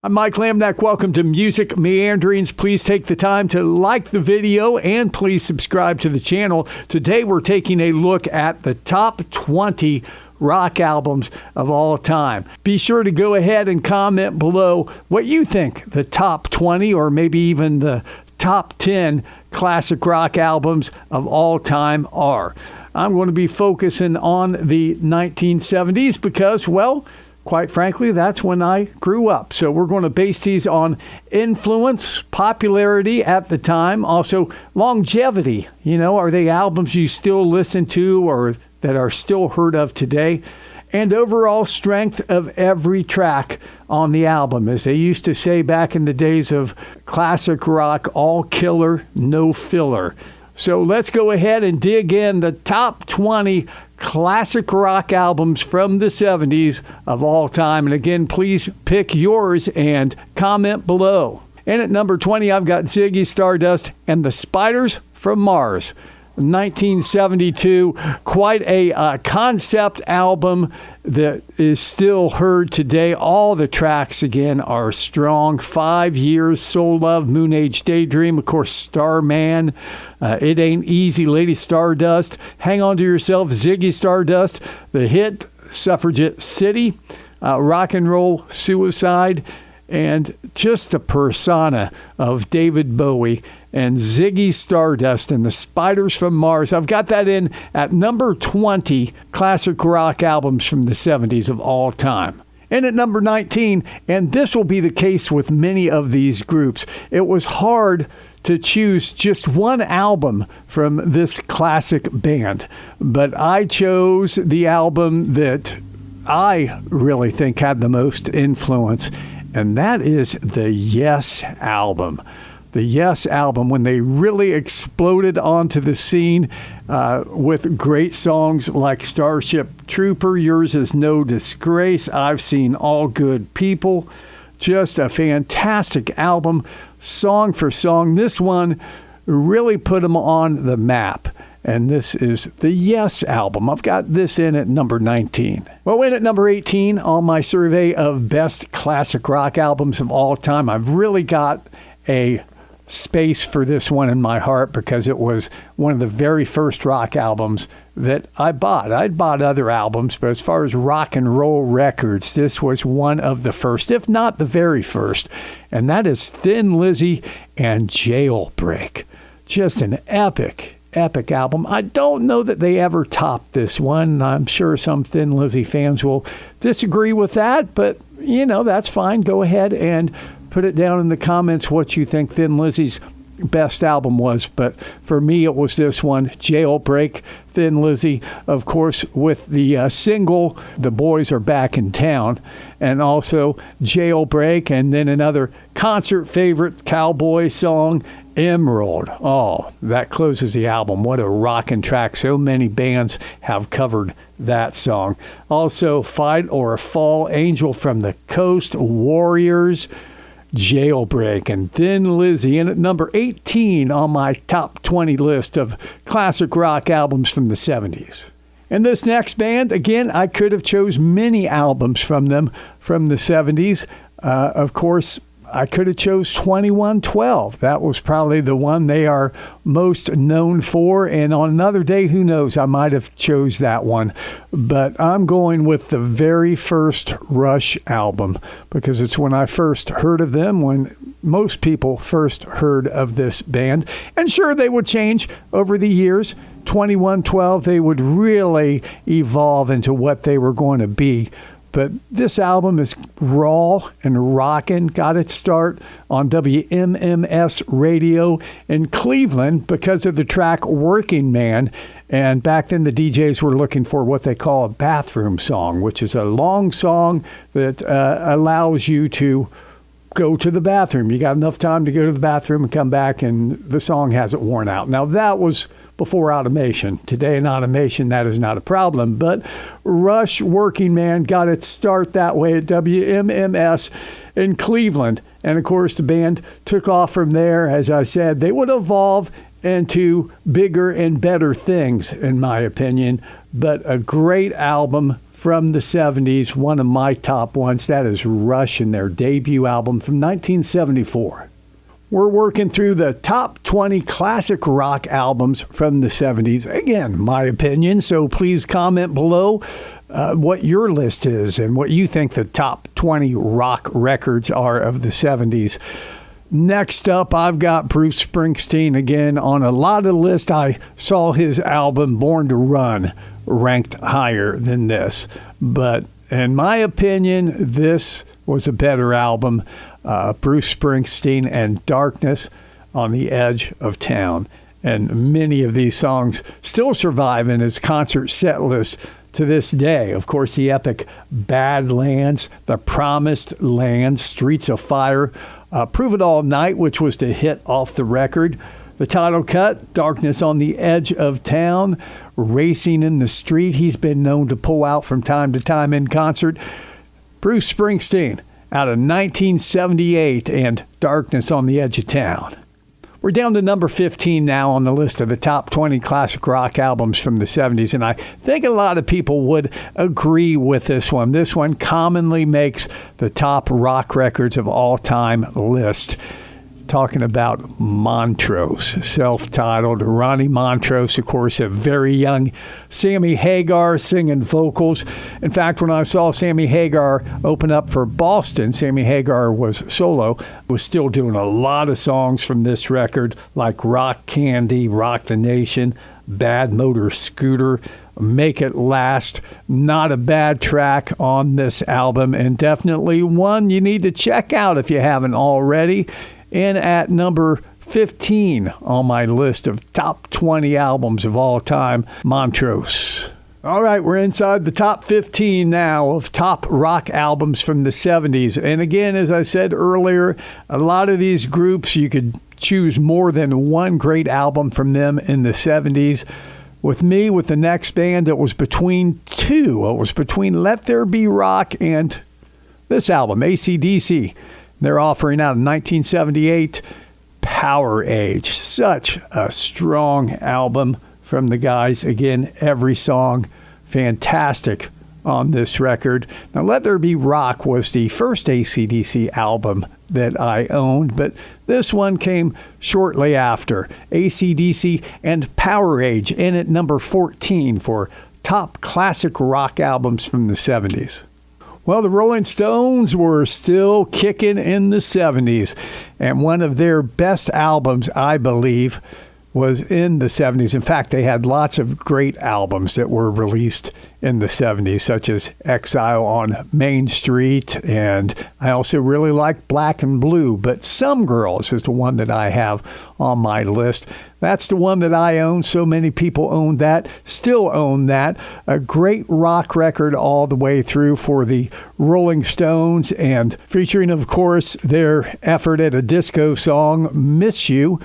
I'm Mike Lamnack. Welcome to Music Meanderings. Please take the time to like the video and please subscribe to the channel. Today we're taking a look at the top 20 rock albums of all time. Be sure to go ahead and comment below what you think the top 20 or maybe even the top 10 classic rock albums of all time are. I'm going to be focusing on the 1970s because, well, quite frankly, that's when I grew up. So we're going to base these on influence, popularity at the time, also longevity. You know, are they albums you still listen to or that are still heard of today? And overall strength of every track on the album. As they used to say back in the days of classic rock, all killer, no filler. So let's go ahead and dig in the top 20 classic rock albums from the 70s of all time. And again, please pick yours and comment below. And at number 20, I've got Ziggy Stardust and the Spiders from Mars. 1972, quite a concept album that is still heard today. All the tracks, again, are strong. 5 Years, Soul Love, Moon Age Daydream, of course, Starman, It Ain't Easy, Lady Stardust, Hang On To Yourself, Ziggy Stardust, the hit, Suffragette City, Rock and Roll Suicide, and just the persona of David Bowie and Ziggy Stardust and the Spiders from Mars. I've got that in at number 20 classic rock albums from the 70s of all time. And at number 19, and this will be the case with many of these groups, it was hard to choose just one album from this classic band. But I chose the album that I really think had the most influence, and that is the Yes album. The Yes album, when they really exploded onto the scene with great songs like Starship Trooper, Yours Is No Disgrace, I've Seen All Good People. Just a fantastic album, song for song. This one really put them on the map. And this is the Yes album. I've got this in at number 19. Well, in at number 18 on my survey of best classic rock albums of all time, I've really got a space for this one in my heart because it was one of the very first rock albums that I bought. I'd bought other albums, but as far as rock and roll records, this was one of the first, if not the very first. And that is Thin Lizzy and Jailbreak. Just an epic album. I don't know that they ever topped this one. I'm sure some Thin Lizzy fans will disagree with that, but you know, that's fine. Go ahead and put it down in the comments what you think Thin Lizzy's best album was. But for me, it was this one, Jailbreak. Thin Lizzy, of course, with the single, The Boys Are Back in Town, and also Jailbreak, and then another concert favorite cowboy song, Emerald. Oh, that closes the album. What a rockin' track. So many bands have covered that song. Also, Fight or Fall, Angel from the Coast, Warriors, Jailbreak, and Thin Lizzy. And at number 18 on my top 20 list of classic rock albums from the 70s. And this next band, again, I could have chose many albums from them from the 70s. Of course, I could have chose 2112. That was probably the one they are most known for. And on another day, who knows, I might have chose that one. But I'm going with the very first Rush album because it's when I first heard of them, when most people first heard of this band. And sure, they would change over the years. 2112, they would really evolve into what they were going to be. But this album is raw and rockin'. Got its start on WMMS radio in Cleveland because of the track Working Man. And back then the DJs were looking for what they call a bathroom song, which is a long song that allows you to go to the bathroom. You got enough time to go to the bathroom and come back and the song hasn't worn out. Now that was before automation. Today in automation, that is not a problem. But Rush Working Man got its start that way at WMMS in Cleveland. And of course, the band took off from there. As I said, they would evolve into bigger and better things, in my opinion. But a great album from the 70s, one of my top ones. That is Rush and their debut album from 1974. We're working through the top 20 classic rock albums from the 70s. Again, my opinion, so please comment below what your list is and what you think the top 20 rock records are of the 70s. Next up, I've got Bruce Springsteen. Again, on a lot of lists, I saw his album Born to Run ranked higher than this. But in my opinion, this was a better album. Bruce Springsteen and Darkness on the Edge of Town. And many of these songs still survive in his concert set list to this day. Of course, the epic Badlands, The Promised Land, Streets of Fire, Prove It All Night, which was to hit off the record. The title cut, Darkness on the Edge of Town, Racing in the Street. He's been known to pull out from time to time in concert. Bruce Springsteen out of 1978 and Darkness on the Edge of Town. We're down to number 15 now on the list of the top 20 classic rock albums from the 70s, and I think a lot of people would agree with this one. This one commonly makes the top rock records of all time list. Talking about Montrose, self-titled. Ronnie Montrose, of course, a very young Sammy Hagar singing vocals. In fact, when I saw Sammy Hagar open up for Boston, Sammy Hagar was solo, was still doing a lot of songs from this record, like Rock Candy, Rock the Nation, Bad Motor Scooter, Make It Last. Not a bad track on this album, and definitely one you need to check out if you haven't already. And at number 15 on my list of top 20 albums of all time, Montrose. All right, we're inside the top 15 now of top rock albums from the 70s. And again, as I said earlier, a lot of these groups, you could choose more than one great album from them in the 70s. With me, with the next band, it was between two. It was between Let There Be Rock and this album, AC/DC. They're offering out in 1978, Power Age. Such a strong album from the guys. Again, every song fantastic on this record. Now, Let There Be Rock was the first AC/DC album that I owned, but this one came shortly after. AC/DC and Power Age in at number 14 for top classic rock albums from the 70s. Well, the Rolling Stones were still kicking in the 70s, and one of their best albums, I believe, was in the 70s. In fact, they had lots of great albums that were released in the 70s, such as Exile on Main Street, and I also really like Black and Blue, but Some Girls is the one that I have on my list. That's the one that I own. So many people own that, still own that. A great rock record all the way through for the Rolling Stones, and featuring, of course, their effort at a disco song, Miss You.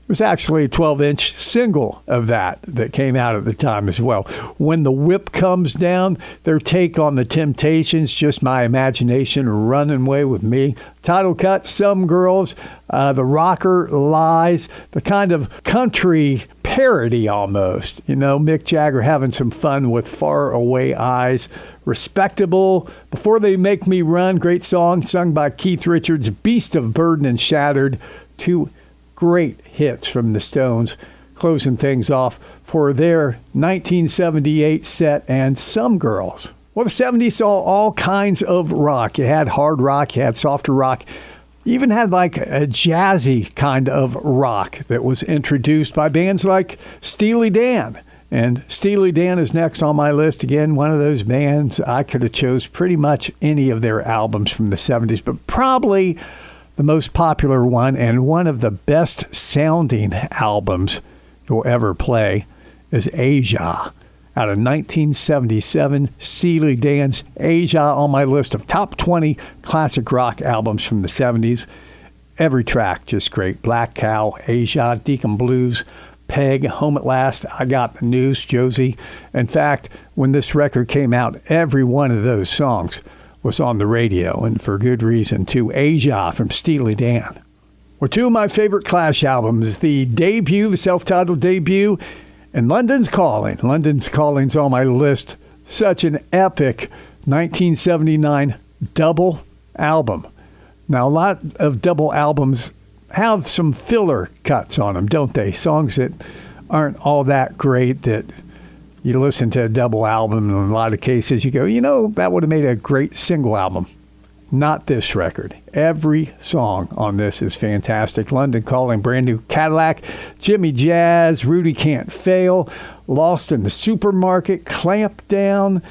It was actually a 12-inch single of that came out at the time as well. When the Whip Comes Down, their take on the Temptations, Just My Imagination, Running Away with Me. Title cut, Some Girls, The Rocker, Lies, the kind of country parody almost. You know, Mick Jagger having some fun with Far Away Eyes. Respectable, Before They Make Me Run, great song sung by Keith Richards. Beast of Burden and Shattered, two great hits from the Stones, closing things off for their 1978 set, and Some Girls. Well, the 70s saw all kinds of rock. You had hard rock, you had softer rock, you even had like a jazzy kind of rock that was introduced by bands like Steely Dan. And Steely Dan is next on my list. Again, one of those bands I could have chose pretty much any of their albums from the 70s, but probably the most popular one and one of the best sounding albums you'll ever play is Aja. Out of 1977, Steely Dan's Aja on my list of top 20 classic rock albums from the 70s. Every track just great. Black Cow, Aja, Deacon Blues, Peg, Home at Last, I Got the News, Josie. In fact, when this record came out, every one of those songs was on the radio, and for good reason, too. Aja from Steely Dan. Well, two of my favorite Clash albums, the debut, the self-titled debut, and London's Calling. London's Calling's on my list Such an epic 1979 double album. Now, a lot of double albums have some filler cuts on them, don't they? Songs that aren't all that great that you listen to a double album, and in a lot of cases you go, that would have made a great single album. Not this record. Every song on this is fantastic. London Calling, Brand New Cadillac, Jimmy Jazz, Rudy Can't Fail, Lost in the Supermarket, Clamp Down.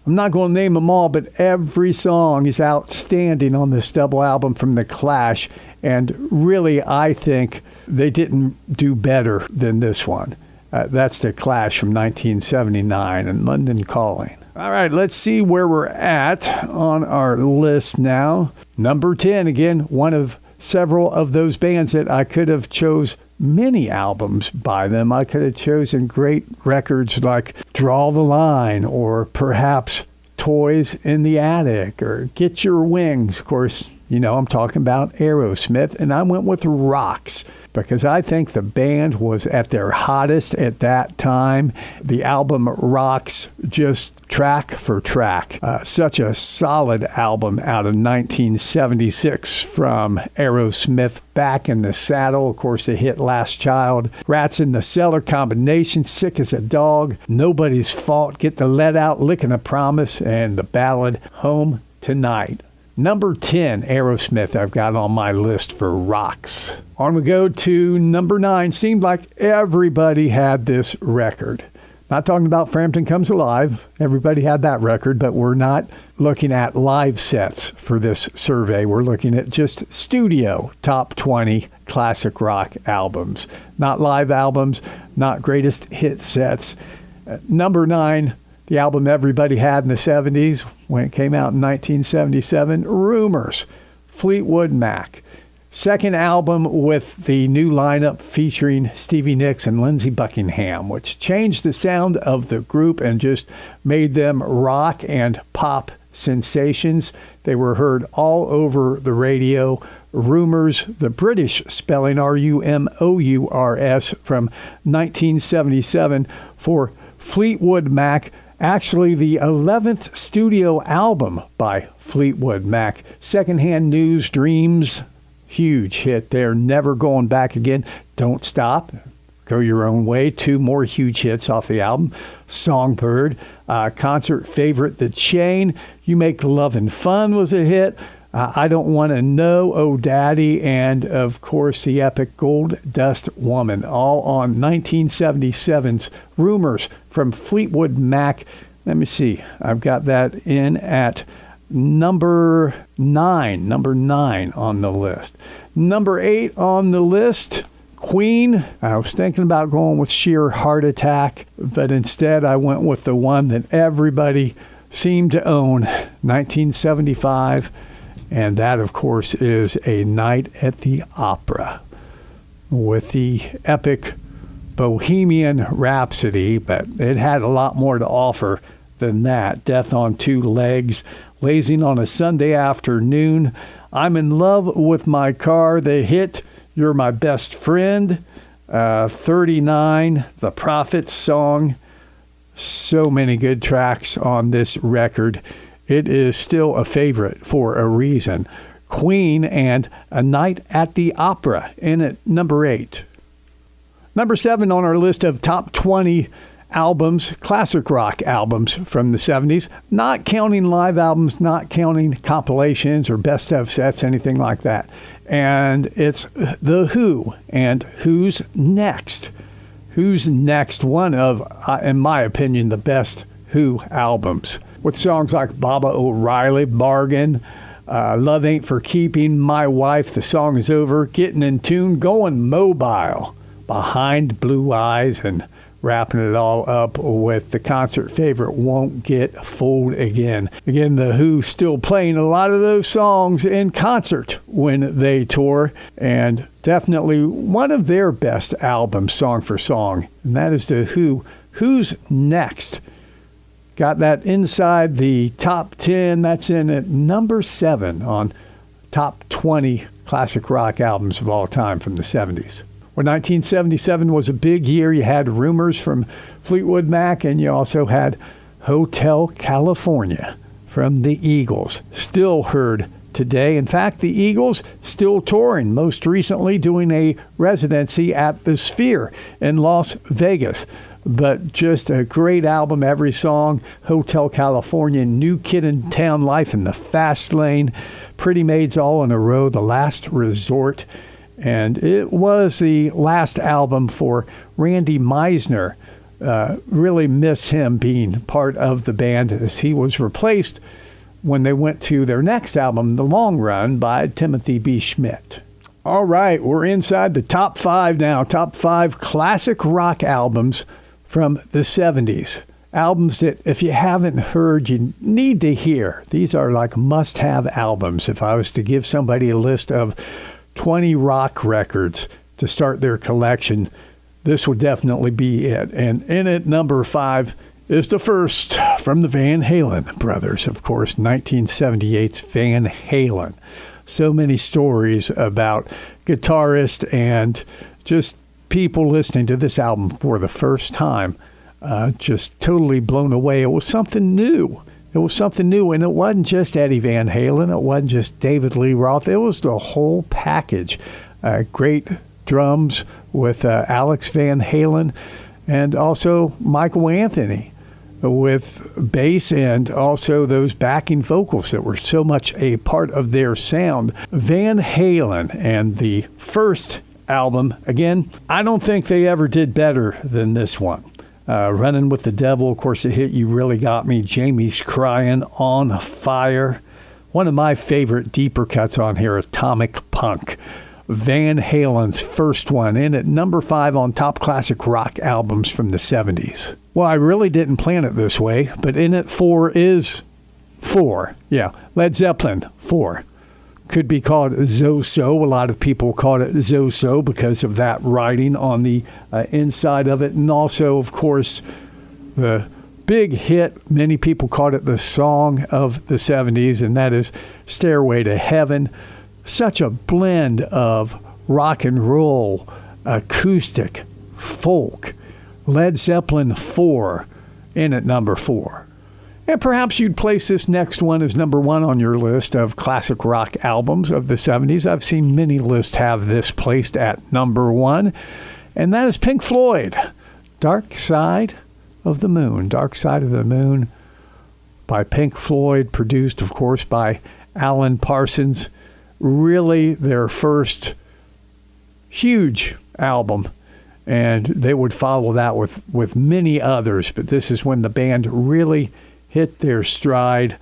I'm not going to name them all, but every song is outstanding on this double album from The Clash. And really, I think they didn't do better than this one. That's The Clash from 1979 and London Calling. All right, let's see where we're at on our list now. Number 10, again, one of several of those bands that I could have chose many albums by them. I could have chosen great records like Draw the Line, or perhaps Toys in the Attic, or Get Your Wings. Of course, I'm talking about Aerosmith, and I went with Rocks because I think the band was at their hottest at that time. The album Rocks, just track for track. Such a solid album out of 1976 from Aerosmith. Back in the Saddle, of course, the hit Last Child, Rats in the Cellar combination, Sick as a Dog, Nobody's Fault, Get the Let Out, Licking a Promise, and the ballad Home Tonight. Number 10, Aerosmith, I've got on my list for Rocks. On we go to number 9. Seemed like everybody had this record. Not talking about Frampton Comes Alive. Everybody had that record, but we're not looking at live sets for this survey. We're looking at just studio top 20 classic rock albums. Not live albums, not greatest hit sets. Number 9, the album everybody had in the 70s when it came out in 1977, Rumors, Fleetwood Mac. Second album with the new lineup featuring Stevie Nicks and Lindsey Buckingham, which changed the sound of the group and just made them rock and pop sensations. They were heard all over the radio. Rumors, the British spelling Rumours from 1977 for Fleetwood Mac. Actually, the 11th studio album by Fleetwood Mac. Secondhand News, Dreams, huge hit there. Never Going Back Again. Don't Stop. Go Your Own Way. 2 more huge hits off the album. Songbird. Concert favorite, The Chain. You Make Love and Fun was a hit. I Don't Want to Know, Oh Daddy, and of course the epic Gold Dust Woman, all on 1977's Rumors from Fleetwood Mac. Let me see. I've got that in at number 9 on the list. Number 8 on the list, Queen. I was thinking about going with Sheer Heart Attack, but instead I went with the one that everybody seemed to own, 1975. And that, of course, is A Night at the Opera with the epic Bohemian Rhapsody, but it had a lot more to offer than that. Death on Two Legs, Lazing on a Sunday Afternoon, I'm in Love with My Car, the hit You're My Best Friend, 39, The Prophet's Song. So many good tracks on this record. It is still a favorite for a reason. Queen and A Night at the Opera in at number 8. Number 7 on our list of top 20 albums, classic rock albums from the 70s, not counting live albums, not counting compilations or best of sets, anything like that. And it's The Who and Who's Next. Who's Next, one of, in my opinion, the best Who albums, with songs like Baba O'Reilly, Bargain, Love Ain't for Keeping, My Wife, The Song Is Over, Getting in Tune, Going Mobile, Behind Blue Eyes, and wrapping it all up with the concert favorite, Won't Get Fooled Again. Again, The Who still playing a lot of those songs in concert when they tour, and definitely one of their best albums, song for song, and that is The Who, Who's Next. Got that inside the top 10. That's in at number 7 on top 20 classic rock albums of all time from the 70s. Well, 1977 was a big year. You had Rumors from Fleetwood Mac, and you also had Hotel California from the Eagles. Still heard today. In fact, the Eagles still touring, most recently doing a residency at the Sphere in Las Vegas. But just a great album, every song. Hotel California, New Kid in Town Life in the Fast Lane, Pretty Maids All in a Row, The Last Resort. And it was the last album for Randy Meisner. Really miss him being part of the band, as he was replaced when they went to their next album, The Long Run, by Timothy B. Schmidt. All right, we're inside the top 5 now. Top 5 classic rock albums from the 70s. Albums that, if you haven't heard, you need to hear. These are like must-have albums. If I was to give somebody a list of 20 rock records to start their collection, this would definitely be it. And in at number 5 is the first from the Van Halen brothers, of course, 1978's Van Halen. So many stories about guitarists and just people listening to this album for the first time, just totally blown away. It was something new. It was something new, and it wasn't just Eddie Van Halen. It wasn't just David Lee Roth. It was the whole package. Great drums with Alex Van Halen, and also Michael Anthony with bass, and also those backing vocals that were so much a part of their sound. Van Halen and the first album, again, I don't think they ever did better than this one. Running with the Devil, of course, the hit You Really Got Me, Jamie's Crying, On Fire. One of my favorite deeper cuts on here, Atomic Punk. Van Halen's first one, in at number 5 on top classic rock albums from the 70s. Well, I really didn't plan it this way, but in at 4 is 4. Yeah, Led Zeppelin, 4. Could be called Zo-So. A lot of people call it Zo-So because of that writing on the inside of it. And also, of course, the big hit, many people called it the song of the 70s, and that is Stairway to Heaven. Such a blend of rock and roll, acoustic, folk. Led Zeppelin 4, in at number 4. And perhaps you'd place this next one as number 1 on your list of classic rock albums of the 70s. I've seen many lists have this placed at number 1, and that is Pink Floyd, Dark Side of the Moon. Dark Side of the Moon by Pink Floyd, produced, of course, by Alan Parsons. Really their first huge album, and they would follow that with many others, but this is when the band really hit their stride.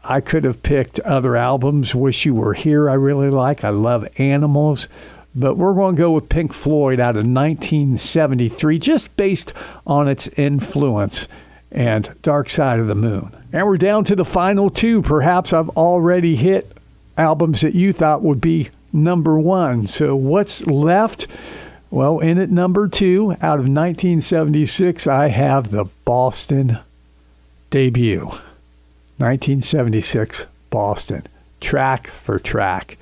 I could have picked other albums. Wish You Were Here I really like. I love Animals, but we're going to go with Pink Floyd out of 1973, just based on its influence, and Dark Side of the Moon. And we're down to the final 2. Perhaps I've already hit albums that you thought would be number 1. So what's left? Well, in at number 2, out of 1976, I have the Boston debut. 1976 Boston, track for track.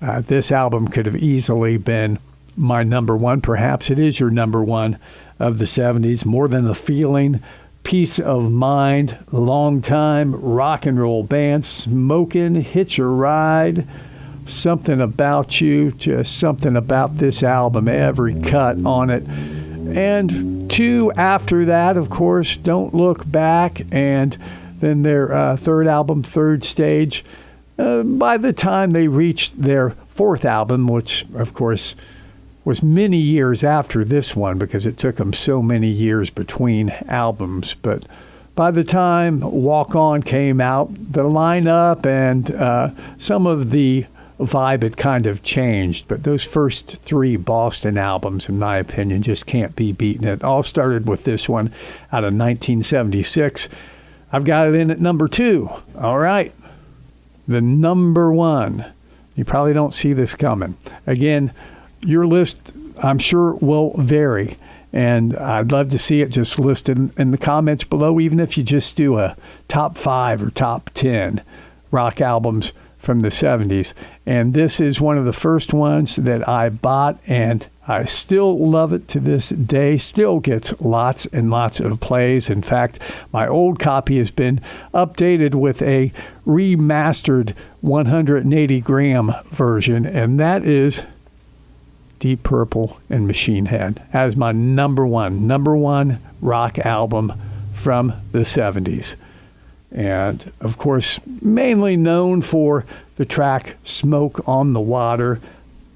This album could have easily been my number 1. Perhaps it is your number 1 of the 70s. More Than a Feeling, Peace of Mind, Long Time, Rock and Roll Band, Smokin', Hitch a Ride, Something About You, just something about this album, every cut on it. And 2 after that, of course, Don't Look Back, and then their third album, Third Stage. By the time they reached their 4th album, which, of course, was many years after this one because it took them so many years between albums. But by the time Walk On came out, the lineup and some of the vibe had kind of changed. But those first 3 Boston albums, in my opinion, just can't be beaten. It all started with this one out of 1976. I've got it in at number 2. All right. The number 1. You probably don't see this coming. Again, your list, I'm sure, will vary, and I'd love to see it just listed in the comments below, even if you just do a top 5 or top 10 rock albums from the 70s. And this is one of the first ones that I bought, and I still love it to this day. Still gets lots and lots of plays. In fact, my old copy has been updated with a remastered 180-gram version, and that is Deep Purple and Machine Head as my number one rock album from the 70s. And, of course, mainly known for the track Smoke on the Water,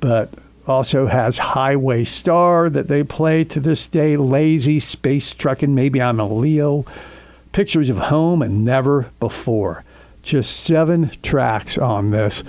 but also has Highway Star that they play to this day, Lazy, Space Truckin', Maybe I'm a Leo, Pictures of Home, and Never Before. Just 7 tracks on this,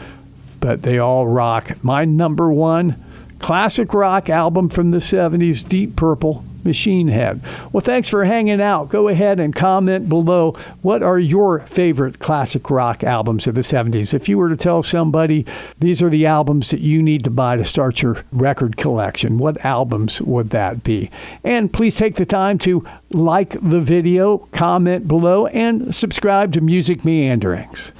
but they all rock. My number one classic rock album from the 70s, Deep Purple, Machine Head. Well, thanks for hanging out. Go ahead and comment below. What are your favorite classic rock albums of the 70s? If you were to tell somebody these are the albums that you need to buy to start your record collection, what albums would that be? And please take the time to like the video, comment below, and subscribe to Music Meanderings.